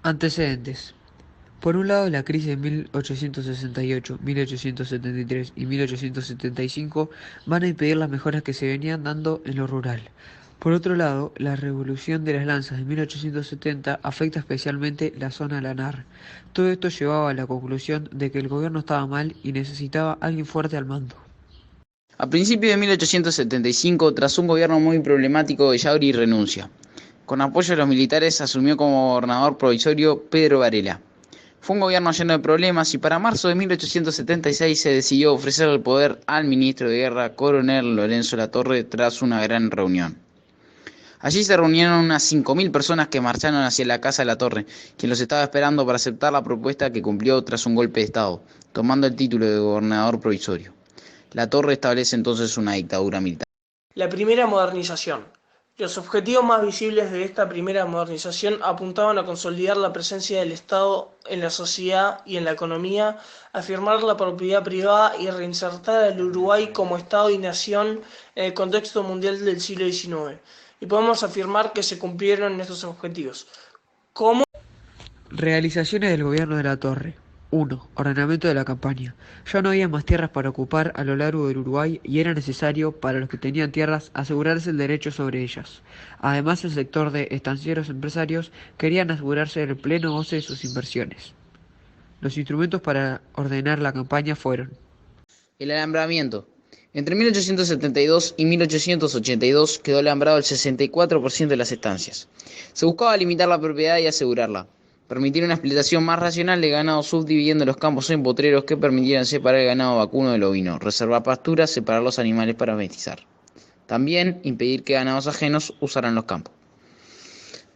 Antecedentes. Por un lado, la crisis de 1868, 1873 y 1875 van a impedir las mejoras que se venían dando en lo rural. Por otro lado, la revolución de las lanzas de 1870 afecta especialmente la zona lanar. Todo esto llevaba a la conclusión de que el gobierno estaba mal y necesitaba a alguien fuerte al mando. A principios de 1875, tras un gobierno muy problemático, Yauri renuncia. Con apoyo de los militares asumió como gobernador provisorio Pedro Varela. Fue un gobierno lleno de problemas y para marzo de 1876 se decidió ofrecer el poder al ministro de Guerra, coronel Lorenzo Latorre, tras una gran reunión. Allí se reunieron unas 5.000 personas que marcharon hacia la casa de Latorre, quien los estaba esperando para aceptar la propuesta que cumplió tras un golpe de Estado, tomando el título de gobernador provisorio. Latorre establece entonces una dictadura militar. La primera modernización. Los objetivos más visibles de esta primera modernización apuntaban a consolidar la presencia del Estado en la sociedad y en la economía, afirmar la propiedad privada y reinsertar al Uruguay como Estado y nación en el contexto mundial del siglo XIX. Y podemos afirmar que se cumplieron estos objetivos. ¿Cómo? Realizaciones del gobierno de Latorre. 1. Ordenamiento de la campaña. Ya no había más tierras para ocupar a lo largo del Uruguay y era necesario, para los que tenían tierras, asegurarse el derecho sobre ellas. Además, el sector de estancieros empresarios querían asegurarse el pleno goce de sus inversiones. Los instrumentos para ordenar la campaña fueron: El alambramiento. Entre 1872 y 1882 quedó alambrado el 64% de las estancias. Se buscaba limitar la propiedad y asegurarla. Permitir una explotación más racional de ganado subdividiendo los campos en potreros que permitieran separar el ganado vacuno del ovino, reservar pasturas, separar los animales para mestizar. También impedir que ganados ajenos usaran los campos.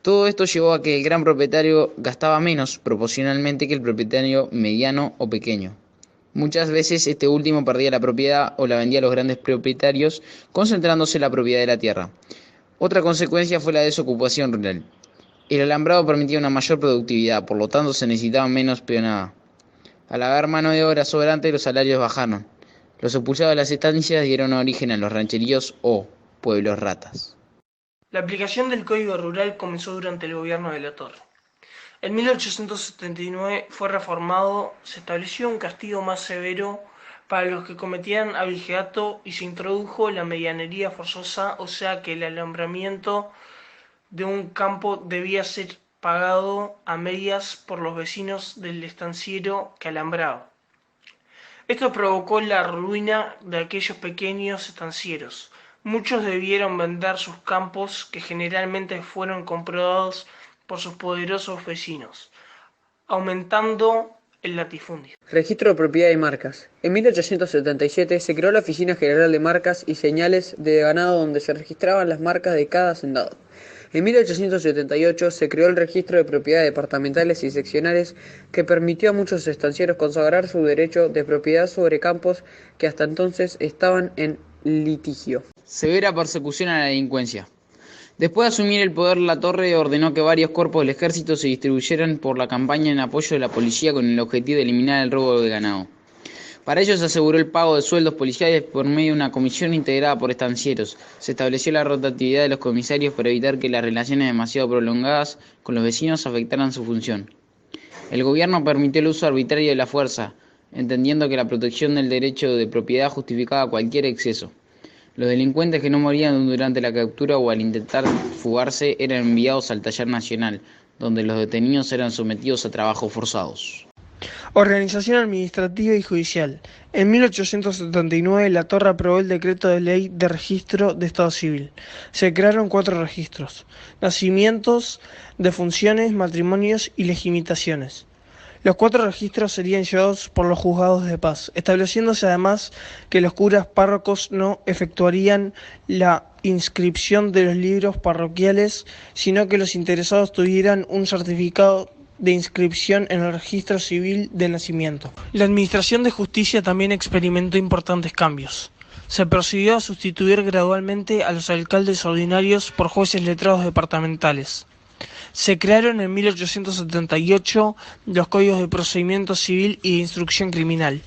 Todo esto llevó a que el gran propietario gastaba menos proporcionalmente que el propietario mediano o pequeño. Muchas veces este último perdía la propiedad o la vendía a los grandes propietarios, concentrándose la propiedad de la tierra. Otra consecuencia fue la desocupación rural. El alambrado permitía una mayor productividad, por lo tanto se necesitaba menos peonada. Al haber mano de obra sobrante, los salarios bajaron. Los expulsados de las estancias dieron origen a los rancheríos o pueblos ratas. La aplicación del Código Rural comenzó durante el gobierno de Latorre. En 1879 fue reformado, se estableció un castigo más severo para los que cometían abigeato y se introdujo la medianería forzosa, o sea que el alambramiento de un campo debía ser pagado a medias por los vecinos del estanciero que alambraba. Esto provocó la ruina de aquellos pequeños estancieros. Muchos debieron vender sus campos, que generalmente fueron comprados por sus poderosos vecinos, aumentando el latifundio. Registro de propiedad y marcas. En 1877 se creó la Oficina General de Marcas y Señales de Ganado, donde se registraban las marcas de cada hacendado. En 1878 se creó el Registro de Propiedades Departamentales y Seccionales, que permitió a muchos estancieros consagrar su derecho de propiedad sobre campos que hasta entonces estaban en litigio. Severa persecución a la delincuencia. Después de asumir el poder, Latorre ordenó que varios cuerpos del ejército se distribuyeran por la campaña en apoyo de la policía con el objetivo de eliminar el robo de ganado. Para ello se aseguró el pago de sueldos policiales por medio de una comisión integrada por estancieros. Se estableció la rotatividad de los comisarios para evitar que las relaciones demasiado prolongadas con los vecinos afectaran su función. El gobierno permitió el uso arbitrario de la fuerza, entendiendo que la protección del derecho de propiedad justificaba cualquier exceso. Los delincuentes que no morían durante la captura o al intentar fugarse eran enviados al taller nacional, donde los detenidos eran sometidos a trabajos forzados. Organización administrativa y judicial. En 1879 Latorre aprobó el decreto de ley de registro de Estado Civil. Se crearon 4 registros: nacimientos, defunciones, matrimonios y legitimaciones. Los 4 registros serían llevados por los juzgados de paz, estableciéndose además que los curas párrocos no efectuarían la inscripción de los libros parroquiales, sino que los interesados tuvieran un certificado de inscripción en el registro civil de nacimiento. La administración de justicia también experimentó importantes cambios. Se procedió a sustituir gradualmente a los alcaldes ordinarios por jueces letrados departamentales. Se crearon en 1878 los códigos de procedimiento civil y de instrucción criminal.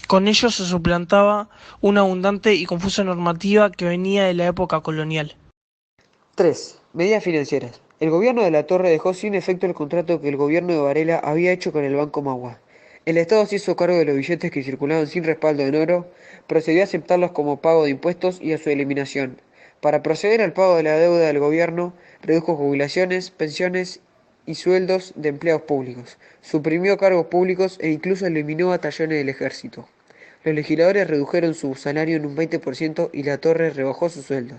Con ellos se suplantaba una abundante y confusa normativa que venía de la época colonial. 3. Medidas financieras. El gobierno de la Torre dejó sin efecto el contrato que el gobierno de Varela había hecho con el Banco Magua. El Estado se hizo cargo de los billetes que circulaban sin respaldo en oro, procedió a aceptarlos como pago de impuestos y a su eliminación. Para proceder al pago de la deuda del gobierno, redujo jubilaciones, pensiones y sueldos de empleados públicos, suprimió cargos públicos e incluso eliminó batallones del ejército. Los legisladores redujeron su salario en un 20% y la Torre rebajó su sueldo.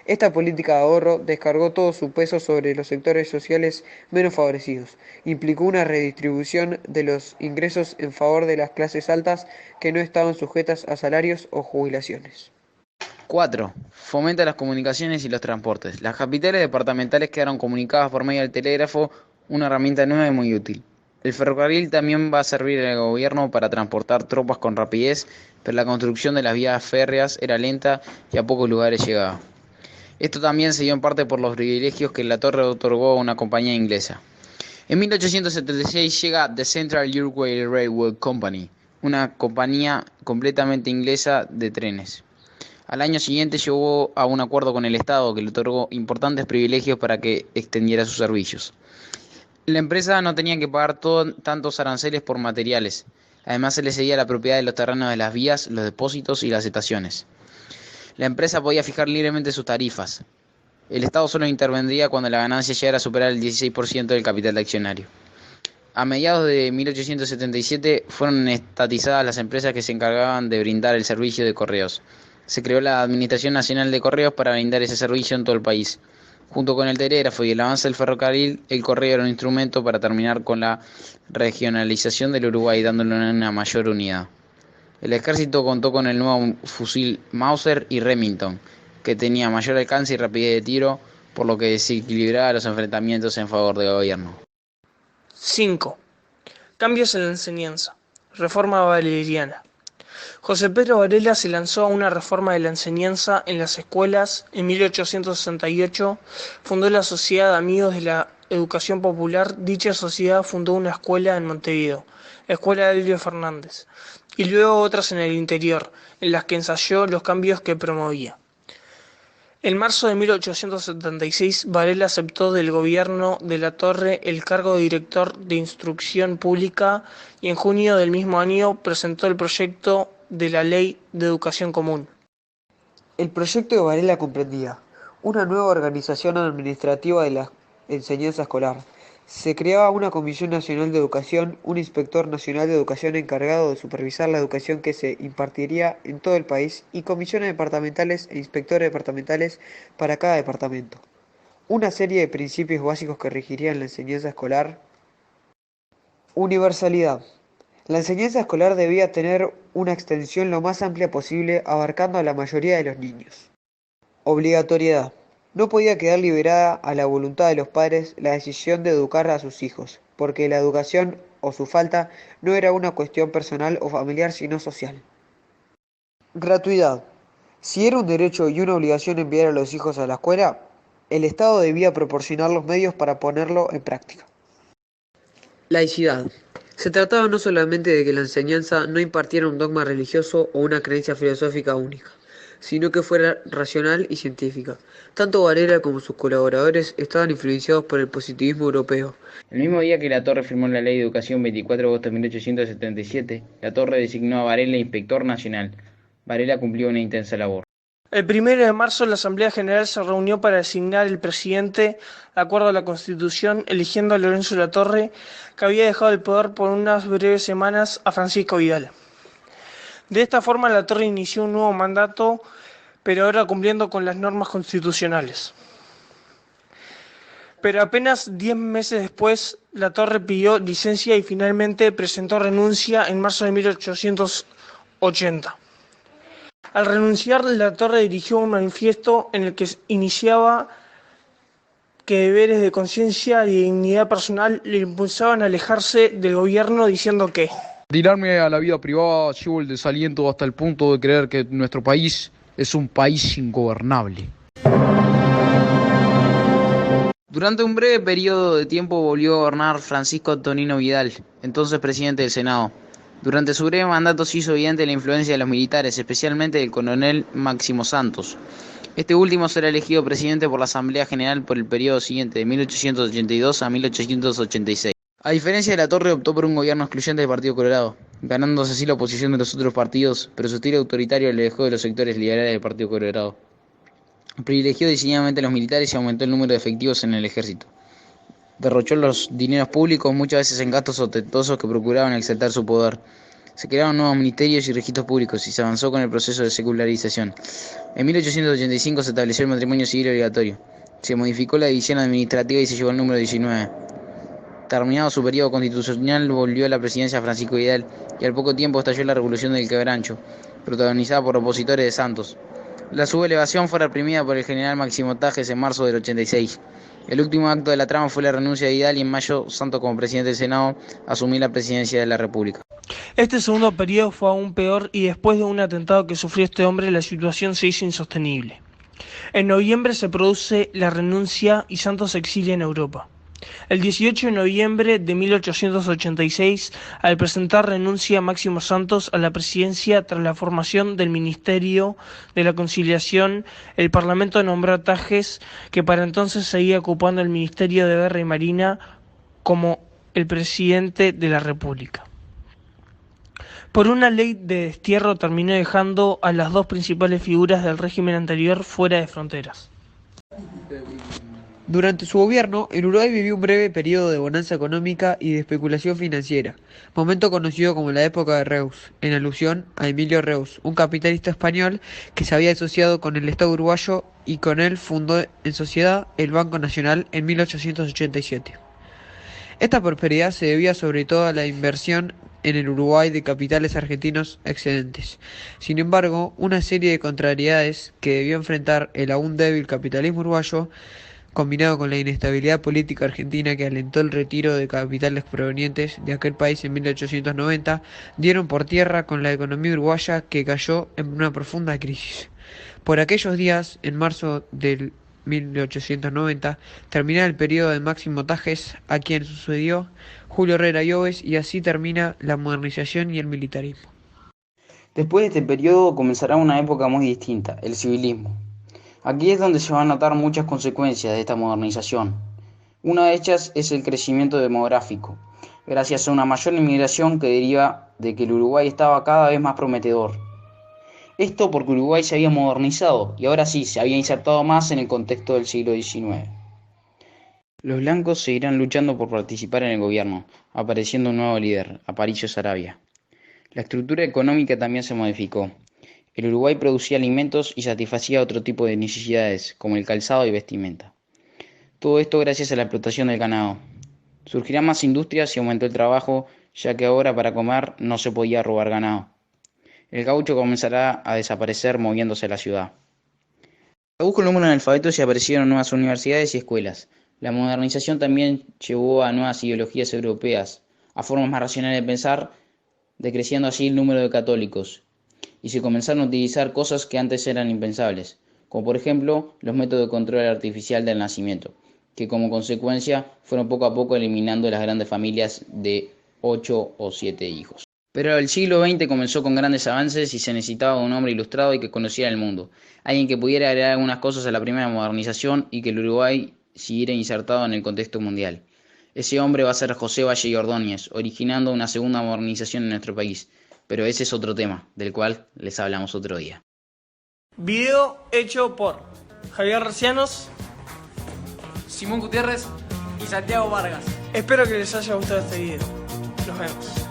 Esta política de ahorro descargó todo su peso sobre los sectores sociales menos favorecidos. Implicó una redistribución de los ingresos en favor de las clases altas que no estaban sujetas a salarios o jubilaciones. 4. Fomenta las comunicaciones y los transportes. Las capitales departamentales quedaron comunicadas por medio del telégrafo, una herramienta nueva y muy útil. El ferrocarril también va a servir al gobierno para transportar tropas con rapidez, pero la construcción de las vías férreas era lenta y a pocos lugares llegaba. Esto también se dio en parte por los privilegios que la Torre otorgó a una compañía inglesa. En 1876 llega The Central Uruguay Railway Company, una compañía completamente inglesa de trenes. Al año siguiente llegó a un acuerdo con el Estado que le otorgó importantes privilegios para que extendiera sus servicios. La empresa no tenía que pagar tantos aranceles por materiales. Además se le cedía la propiedad de los terrenos de las vías, los depósitos y las estaciones. La empresa podía fijar libremente sus tarifas. El Estado solo intervendría cuando la ganancia llegara a superar el 16% del capital accionario. A mediados de 1877 fueron estatizadas las empresas que se encargaban de brindar el servicio de correos. Se creó la Administración Nacional de Correos para brindar ese servicio en todo el país. Junto con el telégrafo y el avance del ferrocarril, el correo era un instrumento para terminar con la regionalización del Uruguay, dándole una mayor unidad. El ejército contó con el nuevo fusil Mauser y Remington, que tenía mayor alcance y rapidez de tiro, por lo que desequilibraba los enfrentamientos en favor del gobierno. 5. Cambios en la enseñanza. Reforma valeriana. José Pedro Varela se lanzó a una reforma de la enseñanza en las escuelas. En 1868 fundó la Sociedad de Amigos de la Educación Popular. Dicha sociedad fundó una escuela en Montevideo, Escuela de Elio Fernández, y luego otras en el interior, en las que ensayó los cambios que promovía. En marzo de 1876, Varela aceptó del gobierno de la Torre el cargo de director de Instrucción Pública y en junio del mismo año presentó el proyecto de la Ley de Educación Común. El proyecto de Varela comprendía una nueva organización administrativa de la enseñanza escolar. Se creaba una Comisión Nacional de Educación, un Inspector Nacional de Educación encargado de supervisar la educación que se impartiría en todo el país y comisiones departamentales e inspectores departamentales para cada departamento. Una serie de principios básicos que regirían la enseñanza escolar. Universalidad. La enseñanza escolar debía tener una extensión lo más amplia posible, abarcando a la mayoría de los niños. Obligatoriedad. No podía quedar liberada a la voluntad de los padres la decisión de educar a sus hijos, porque la educación o su falta no era una cuestión personal o familiar, sino social. Gratuidad. Si era un derecho y una obligación enviar a los hijos a la escuela, el Estado debía proporcionar los medios para ponerlo en práctica. Laicidad. Se trataba no solamente de que la enseñanza no impartiera un dogma religioso o una creencia filosófica única, sino que fuera racional y científica. Tanto Varela como sus colaboradores estaban influenciados por el positivismo europeo. El mismo día que la Torre firmó la Ley de Educación 24 de agosto de 1877, la Torre designó a Varela inspector nacional. Varela cumplió una intensa labor. El 1 de marzo la Asamblea General se reunió para designar el presidente de acuerdo a la Constitución, eligiendo a Lorenzo Latorre, que había dejado el poder por unas breves semanas, a Francisco Vidal. De esta forma Latorre inició un nuevo mandato, pero ahora cumpliendo con las normas constitucionales. Pero apenas 10 meses después, Latorre pidió licencia y finalmente presentó renuncia en marzo de 1880. Al renunciar, Latorre dirigió un manifiesto en el que iniciaba que deberes de conciencia y dignidad personal le impulsaban a alejarse del gobierno, diciendo que tirarme a la vida privada llevo el desaliento hasta el punto de creer que nuestro país es un país ingobernable. Durante un breve periodo de tiempo volvió a gobernar Francisco Antonino Vidal, entonces presidente del Senado. Durante su breve mandato se hizo evidente la influencia de los militares, especialmente del coronel Máximo Santos. Este último será elegido presidente por la Asamblea General por el periodo siguiente, de 1882 a 1886. A diferencia de Latorre, optó por un gobierno excluyente del Partido Colorado, ganándose así la oposición de los otros partidos, pero su estilo autoritario le dejó de los sectores liberales del Partido Colorado. Privilegió diseñadamente a los militares y aumentó el número de efectivos en el ejército. Derrochó los dineros públicos muchas veces en gastos ostentosos que procuraban exaltar su poder. Se crearon nuevos ministerios y registros públicos y se avanzó con el proceso de secularización. En 1885 se estableció el matrimonio civil obligatorio. Se modificó la división administrativa y se llegó al número 19. Terminado su periodo constitucional, volvió a la presidencia Francisco Vidal y al poco tiempo estalló la Revolución del Quebrancho, protagonizada por opositores de Santos. La sublevación fue reprimida por el general Máximo Tajes en marzo del 86. El último acto de la trama fue la renuncia de Vidal y en mayo, Santos como presidente del Senado, asumió la presidencia de la República. Este segundo periodo fue aún peor y después de un atentado que sufrió este hombre, la situación se hizo insostenible. En noviembre se produce la renuncia y Santos se exilia en Europa. El 18 de noviembre de 1886, al presentar renuncia Máximo Santos a la presidencia tras la formación del Ministerio de la Conciliación, el Parlamento nombró a Tajes, que para entonces seguía ocupando el Ministerio de Guerra y Marina, como el presidente de la República. Por una ley de destierro terminó dejando a las dos principales figuras del régimen anterior fuera de fronteras. Durante su gobierno, el Uruguay vivió un breve periodo de bonanza económica y de especulación financiera, momento conocido como la época de Reus, en alusión a Emilio Reus, un capitalista español que se había asociado con el Estado uruguayo y con él fundó en sociedad el Banco Nacional en 1887. Esta prosperidad se debía sobre todo a la inversión en el Uruguay de capitales argentinos excedentes. Sin embargo, una serie de contrariedades que debió enfrentar el aún débil capitalismo uruguayo, combinado con la inestabilidad política argentina que alentó el retiro de capitales provenientes de aquel país en 1890, dieron por tierra con la economía uruguaya, que cayó en una profunda crisis. Por aquellos días, en marzo del 1890, termina el periodo de Máximo Tajes, a quien sucedió Julio Herrera Llobes, y así termina la modernización y el militarismo. Después de este periodo comenzará una época muy distinta, el civilismo. Aquí es donde se van a notar muchas consecuencias de esta modernización. Una de ellas es el crecimiento demográfico, gracias a una mayor inmigración que deriva de que el Uruguay estaba cada vez más prometedor. Esto porque Uruguay se había modernizado y ahora sí se había insertado más en el contexto del siglo XIX. Los blancos seguirán luchando por participar en el gobierno, apareciendo un nuevo líder, Aparicio Saravia. La estructura económica también se modificó. El Uruguay producía alimentos y satisfacía otro tipo de necesidades, como el calzado y vestimenta. Todo esto gracias a la explotación del ganado. Surgirán más industrias y aumentó el trabajo, ya que ahora para comer no se podía robar ganado. El gaucho comenzará a desaparecer moviéndose a la ciudad. Redujo el número de analfabetos y aparecieron nuevas universidades y escuelas. La modernización también llevó a nuevas ideologías europeas, a formas más racionales de pensar, decreciendo así el número de católicos. Y se comenzaron a utilizar cosas que antes eran impensables, como por ejemplo los métodos de control artificial del nacimiento, que como consecuencia fueron poco a poco eliminando las grandes familias de 8 o 7 hijos. Pero el siglo XX comenzó con grandes avances y se necesitaba un hombre ilustrado y que conociera el mundo, alguien que pudiera agregar algunas cosas a la primera modernización y que el Uruguay siguiera insertado en el contexto mundial. Ese hombre va a ser José Valle y Ordóñez, originando una segunda modernización en nuestro país. Pero ese es otro tema, del cual les hablamos otro día. Video hecho por Javier Recianos, Simón Gutiérrez y Santiago Vargas. Espero que les haya gustado este video. Nos vemos.